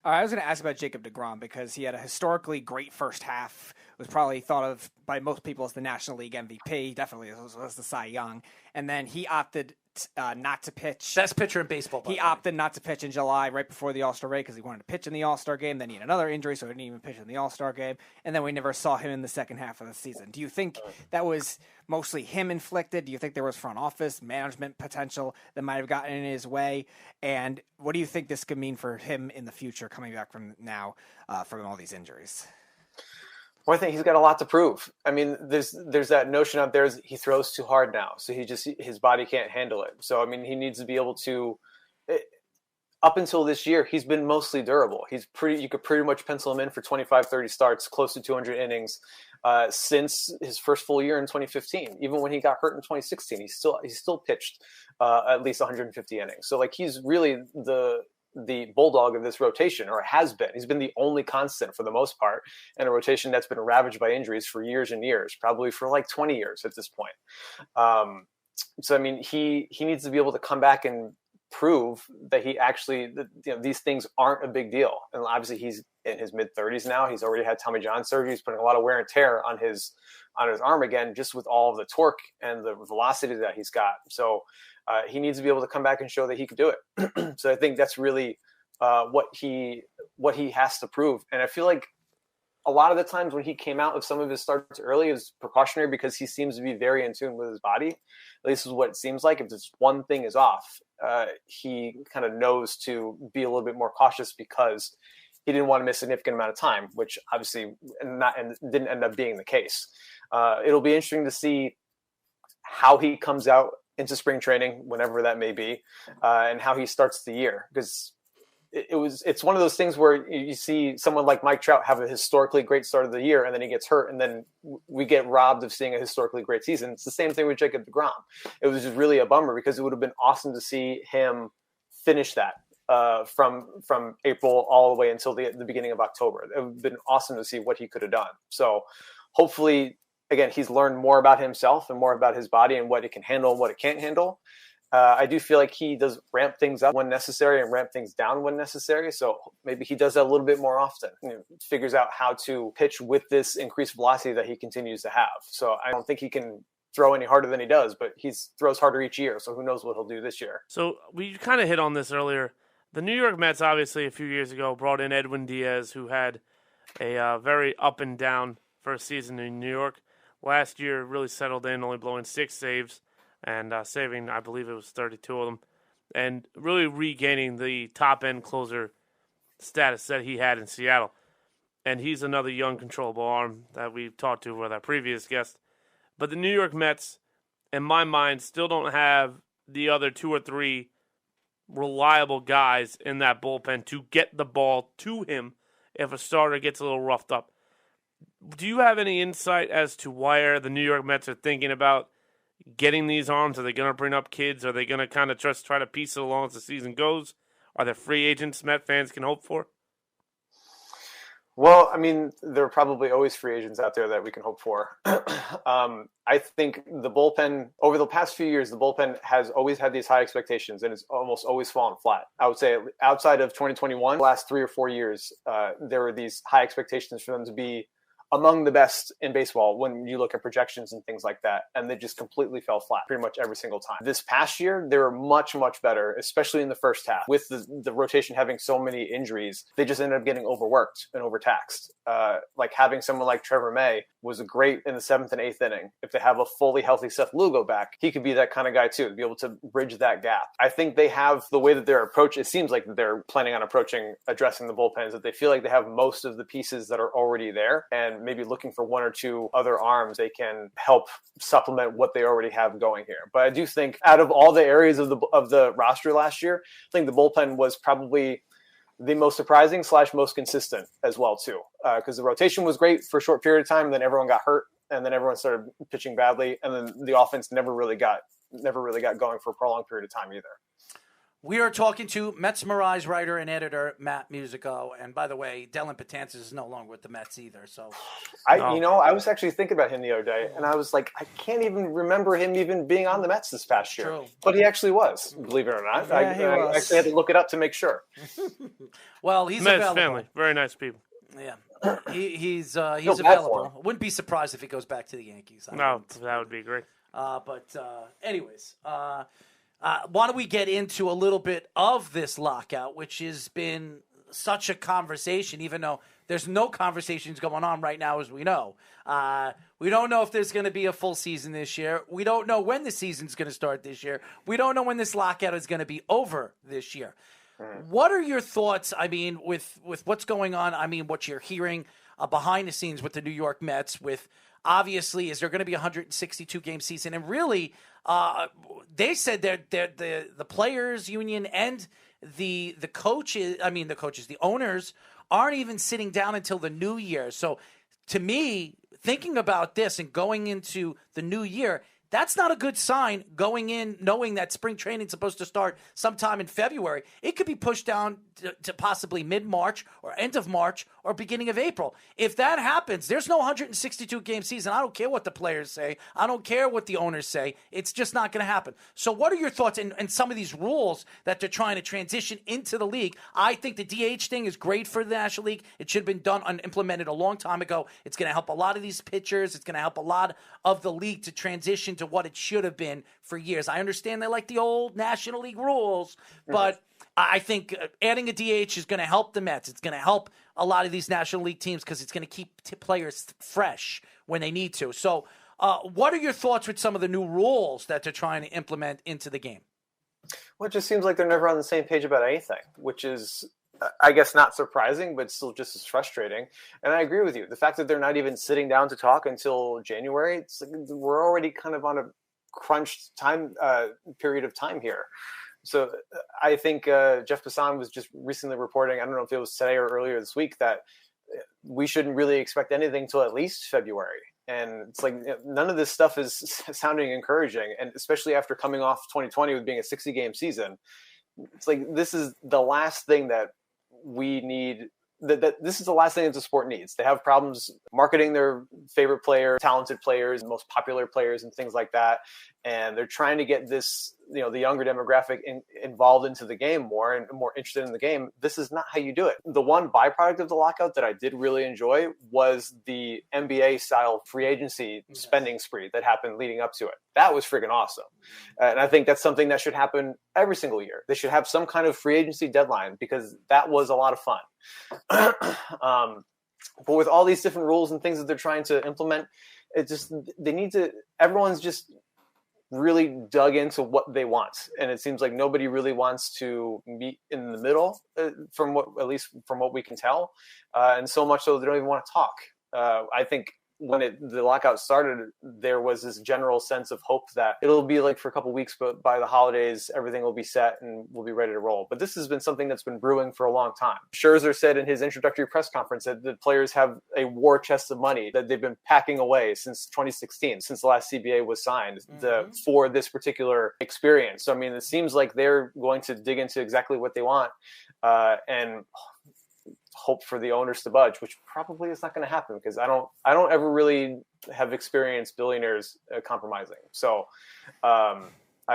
I was going to ask about Jacob deGrom because he had a historically great first half. Was probably thought of by most people as the National League MVP. Definitely was the Cy Young. And then he opted not to pitch. Best pitcher in baseball. He opted not to pitch in July right before the All-Star break because he wanted to pitch in the All-Star game. Then he had another injury, so he didn't even pitch in the All-Star game. And then we never saw him in the second half of the season. Do you think that was mostly him inflicted? Do you think there was front office management potential that might have gotten in his way? And what do you think this could mean for him in the future coming back from now from all these injuries? Well, I think he's got a lot to prove. I mean, there's that notion out there he throws too hard now, so his body can't handle it. So I mean, he needs to be able to. Up until this year, he's been mostly durable. You could pretty much pencil him in for 25, 30 starts, close to 200 innings since his first full year in 2015. Even when he got hurt in 2016, he still pitched at least 150 innings. So like he's really the bulldog of this rotation, or has been. He's been the only constant for the most part in a rotation that's been ravaged by injuries for years and years, probably for like 20 years at this point. So I mean, he needs to be able to come back and prove that he actually, these things aren't a big deal. And obviously he's in his mid-30s now. He's already had Tommy John surgery. He's putting a lot of wear and tear on his arm again, just with all of the torque and the velocity that he's got. So he needs to be able to come back and show that he can do it. So I think that's really what he has to prove. And I feel like a lot of the times when he came out of some of his starts early, it was precautionary because he seems to be very in tune with his body. At least is what it seems like. If just one thing is off, he kind of knows to be a little bit more cautious because he didn't want to miss a significant amount of time, which obviously didn't end up being the case. It'll be interesting to see how he comes out into spring training, whenever that may be, and how he starts the year, because it's one of those things where you see someone like Mike Trout have a historically great start of the year, and then he gets hurt, and then we get robbed of seeing a historically great season. It's the same thing with Jacob deGrom. It was just really a bummer because it would have been awesome to see him finish that from April all the way until the beginning of October. It would have been awesome to see what he could have done. So hopefully, again, he's learned more about himself and more about his body and what it can handle and what it can't handle. I do feel like he does ramp things up when necessary and ramp things down when necessary. So maybe he does that a little bit more often. Figures out how to pitch with this increased velocity that he continues to have. So I don't think he can throw any harder than he does, but he throws harder each year. So who knows what he'll do this year. So we kind of hit on this earlier. The New York Mets, obviously, a few years ago, brought in Edwin Diaz, who had a very up and down first season in New York. Last year, really settled in, only blowing 6 saves. And saving, I believe it was 32 of them, and really regaining the top-end closer status that he had in Seattle. And he's another young, controllable arm that we've talked to with our previous guest. But the New York Mets, in my mind, still don't have the other 2 or 3 reliable guys in that bullpen to get the ball to him if a starter gets a little roughed up. Do you have any insight as to why the New York Mets are thinking about getting these arms? Are they going to bring up kids? Are they going to kind of just try to piece it along as the season goes? Are there free agents Met fans can hope for? Well, I mean, there are probably always free agents out there that we can hope for. I think the bullpen, over the past few years, the bullpen has always had these high expectations, and it's almost always fallen flat. I would say outside of 2021, the last 3 or 4 years, there were these high expectations for them to be among the best in baseball when you look at projections and things like that. And they just completely fell flat pretty much every single time. This past year, they were much, much better, especially in the first half. With the rotation having so many injuries, they just ended up getting overworked and overtaxed. Like having someone like Trevor May was great in the 7th and 8th inning. If they have a fully healthy Seth Lugo back, he could be that kind of guy too, to be able to bridge that gap. I think they have the way that they're approaching, it seems like they're planning on addressing the bullpens, that they feel like they have most of the pieces that are already there, and maybe looking for 1 or 2 other arms they can help supplement what they already have going here. But I do think out of all the areas of the roster last year, I think the bullpen was probably the most surprising / most consistent as well too, because the rotation was great for a short period of time, and then everyone got hurt, and then everyone started pitching badly, and then the offense never really got going for a prolonged period of time either. We are talking to Mets Mirage writer and editor Matt Musico, and by the way, Dellin Betances is no longer with the Mets either. So, I was actually thinking about him the other day, and I was like, I can't even remember him even being on the Mets this past year. True. But he actually was, believe it or not. Yeah, he was. I actually had to look it up to make sure. Well, he's Mets available. family, very nice people. Yeah, he's bad for available. Wouldn't be surprised if he goes back to the Yankees. No, that would be great. Anyways, why don't we get into a little bit of this lockout, which has been such a conversation, even though there's no conversations going on right now, as we know. We don't know if there's going to be a full season this year. We don't know when the season's going to start this year. We don't know when this lockout is going to be over this year. What are your thoughts, I mean, with what's going on, I mean, what you're hearing behind the scenes with the New York Mets, with obviously, is there going to be a 162-game season? And really, they said that the players union and the coaches, the owners aren't even sitting down until the new year. So to me, thinking about this and going into the new year, that's not a good sign going in knowing that spring training is supposed to start sometime in February. It could be pushed down to possibly mid-March or end of March or beginning of April. If that happens, there's no 162-game season. I don't care what the players say. I don't care what the owners say. It's just not going to happen. So what are your thoughts in some of these rules that they're trying to transition into the league? I think the DH thing is great for the National League. It should have been done and implemented a long time ago. It's going to help a lot of these pitchers. It's going to help a lot of the league to transition to what it should have been for years. I understand they like the old National League rules, but I think adding a DH is going to help the Mets. It's going to help a lot of these National League teams because it's going to keep players fresh when they need to. So what are your thoughts with some of the new rules that they're trying to implement into the game? Well, it just seems like they're never on the same page about anything, which is, I guess, not surprising, but still just as frustrating. And I agree with you. The fact that they're not even sitting down to talk until January, it's like we're already kind of on a crunched time period of time here. So I think Jeff Passan was just recently reporting, I don't know if it was today or earlier this week, that we shouldn't really expect anything till at least February. And it's like none of this stuff is sounding encouraging. And especially after coming off 2020 with being a 60-game season, it's like this is the last thing that we need. This is the last thing that the sport needs. They have problems marketing their favorite players, talented players, most popular players, and things like that. And they're trying to get this, the younger demographic involved into the game more and more interested in the game. This is not how you do it. The one byproduct of the lockout that I did really enjoy was the NBA style free agency spending spree that happened leading up to it. That was friggin' awesome. And I think that's something that should happen every single year. They should have some kind of free agency deadline because that was a lot of fun. But with all these different rules and things that they're trying to implement, everyone's just really dug into what they want. And it seems like nobody really wants to meet in the middle at least from what we can tell. And so much so they don't even want to talk. I think when the lockout started, there was this general sense of hope that it'll be like for a couple of weeks, but by the holidays, everything will be set and we'll be ready to roll. But this has been something that's been brewing for a long time. Scherzer said in his introductory press conference that the players have a war chest of money that they've been packing away since 2016, since the last CBA was signed for this particular experience. So, I mean, it seems like they're going to dig into exactly what they want and hope for the owners to budge, which probably is not going to happen because I don't ever really have experienced billionaires compromising. So I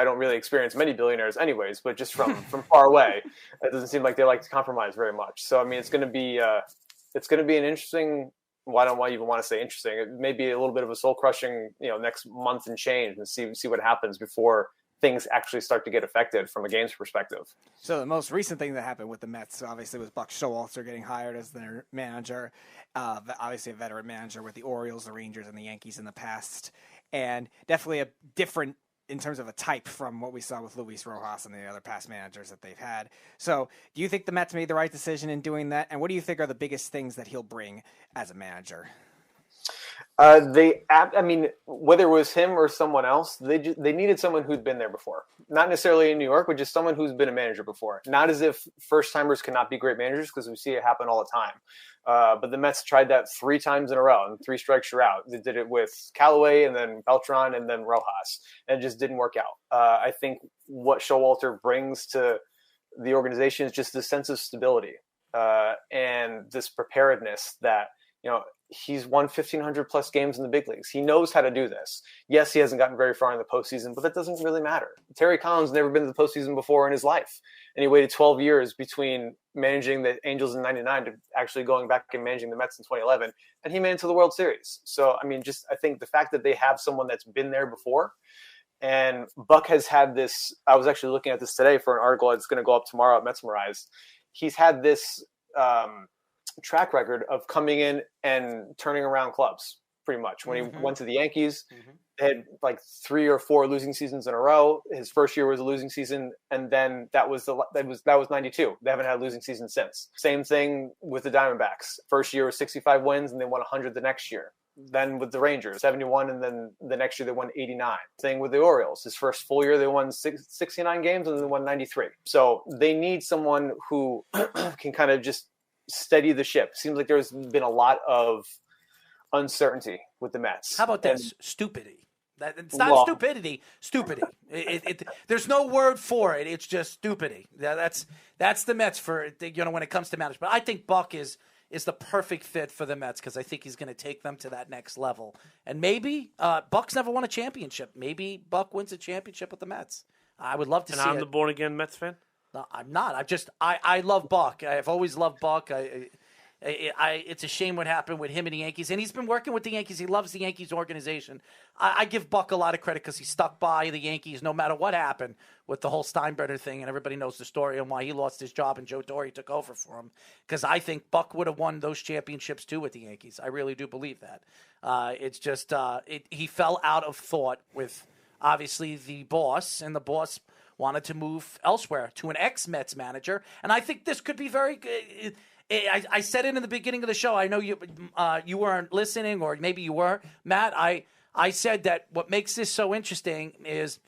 don't really experience many billionaires anyways, but just from far away, it doesn't seem like they like to compromise very much. So, I mean, it's going to be an interesting, well, I don't even want to say interesting. It may be a little bit of a soul crushing, next month and change and see what happens before things actually start to get affected from a game's perspective. So the most recent thing that happened with the Mets, obviously, was Buck Showalter getting hired as their manager, obviously a veteran manager with the Orioles, the Rangers, and the Yankees in the past, and definitely a different in terms of a type from what we saw with Luis Rojas and the other past managers that they've had. So do you think the Mets made the right decision in doing that? And what do you think are the biggest things that he'll bring as a manager? Whether it was him or someone else, they needed someone who'd been there before. Not necessarily in New York, but just someone who's been a manager before. Not as if first-timers cannot be great managers, because we see it happen all the time. But the Mets tried that 3 times in a row, and 3 strikes you're out. They did it with Callaway and then Beltran and then Rojas, and it just didn't work out. I think what Showalter brings to the organization is just this sense of stability and this preparedness that, he's won 1,500 plus games in the big leagues. He knows how to do this. Yes, he hasn't gotten very far in the postseason, but that doesn't really matter. Terry Collins never been to the postseason before in his life. And he waited 12 years between managing the Angels in 99 to actually going back and managing the Mets in 2011. And he made it to the World Series. So, I think the fact that they have someone that's been there before, and Buck has had this, I was actually looking at this today for an article that's going to go up tomorrow at Metsmerize. He's had this track record of coming in and turning around clubs pretty much. When he went to the Yankees, they had like 3 or 4 losing seasons in a row. His first year was a losing season, and then that was 92. They haven't had a losing season since. Same thing with the Diamondbacks. First year was 65 wins, and they won 100 the next year. Then with the Rangers, 71, and then the next year they won 89. Same with the Orioles. His first full year they won 69 games, and then they won 93. So they need someone who can kind of just steady the ship. Seems like there's been a lot of uncertainty with the Mets. How about this? Stupidity. It's not stupidity. There's no word for it. It's just stupidity. That's the Mets for when it comes to management. I think Buck is the perfect fit for the Mets because I think he's going to take them to that next level. And maybe Buck's never won a championship. Maybe Buck wins a championship with the Mets. I would love to see it. And I'm the born again Mets fan. No, I'm not. I love Buck. I've always loved Buck. It's a shame what happened with him and the Yankees. And he's been working with the Yankees. He loves the Yankees organization. I give Buck a lot of credit because he stuck by the Yankees no matter what happened with the whole Steinbrenner thing. And everybody knows the story and why he lost his job and Joe Torre took over for him. Because I think Buck would have won those championships too with the Yankees. I really do believe that. It's just he fell out of thought with obviously the boss, and the boss wanted to move elsewhere to an ex-Mets manager. And I think this could be very good. I said it in the beginning of the show. I know you weren't listening, or maybe you were, Matt. I said that what makes this so interesting is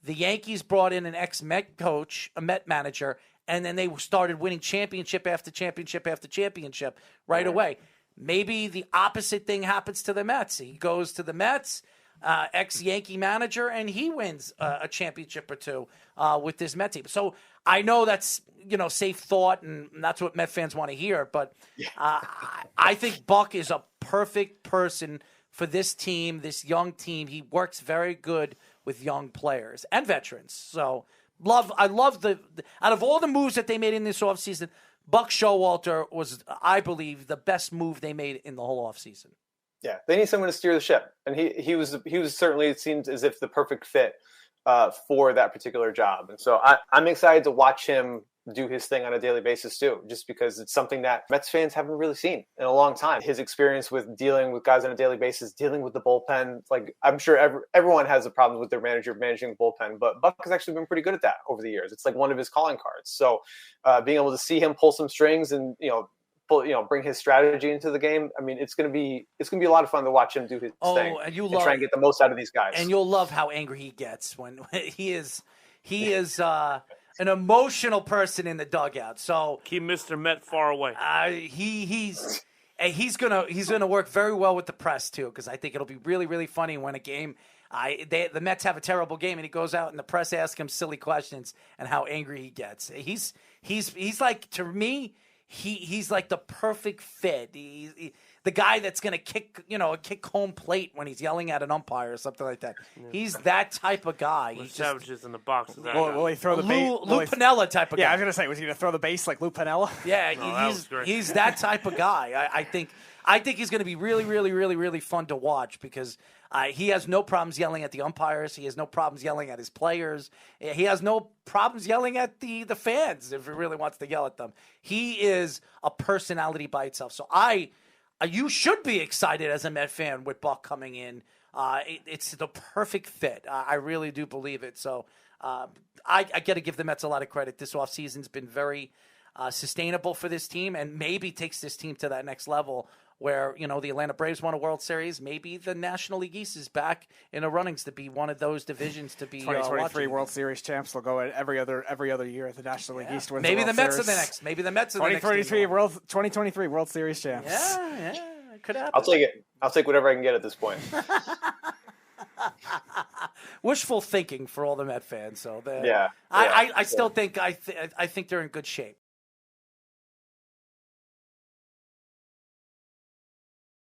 the Yankees brought in an ex-Met coach, a Met manager, and then they started winning championship after championship after championship right away. Maybe the opposite thing happens to the Mets. He goes to the Mets, ex-Yankee manager, and he wins a championship or two with this Met team. So I know that's safe thought, and that's what Met fans want to hear. But I think Buck is a perfect person for this team, this young team. He works very good with young players and veterans. So I love out of all the moves that they made in this offseason, Buck Showalter was, I believe, the best move they made in the whole offseason. Yeah, they need someone to steer the ship, and he was certainly, it seems as if, the perfect fit for that particular job. And so I'm excited to watch him do his thing on a daily basis too, just because it's something that Mets fans haven't really seen in a long time. His experience with dealing with guys on a daily basis, dealing with the bullpen, like I'm sure everyone has a problem with their manager managing the bullpen, but Buck has actually been pretty good at that over the years. It's like one of his calling cards. So being able to see him pull some strings and bring his strategy into the game. I mean, it's gonna be a lot of fun to watch him do his thing and try and get the most out of these guys. And you'll love how angry he gets when he is an emotional person in the dugout. So keep Mr. Met far away. He's gonna work very well with the press too, because I think it'll be really, really funny when a game. The Mets have a terrible game and he goes out and the press asks him silly questions and how angry he gets. He's like, to me, he's like the perfect fit. The guy that's going to kick home plate when he's yelling at an umpire or something like that. Yeah. He's that type of guy. He's Savages in the box. Will he throw the base? Lou Piniella type of guy. Yeah, I was going to say, was he going to throw the base like Lou Piniella? Yeah, he's that type of guy. I think he's going to be really, really, really, really fun to watch because he has no problems yelling at the umpires. He has no problems yelling at his players. He has no problems yelling at the fans if he really wants to yell at them. He is a personality by itself. So you should be excited as a Met fan with Buck coming in. It's the perfect fit. I really do believe it. So I got to give the Mets a lot of credit. This offseason's been very sustainable for this team and maybe takes this team to that next level where, the Atlanta Braves won a World Series. Maybe the National League East is back in the runnings to be one of those divisions to be 2023 World Series champs. They'll go every other year at the National League East wins. Maybe the Mets are the next. Maybe the Mets are the next. 2023 World Series champs. Yeah, it could happen. I'll take it. I'll take whatever I can get at this point. wishful thinking for all the Met fans. So Yeah. I still think I think they're in good shape.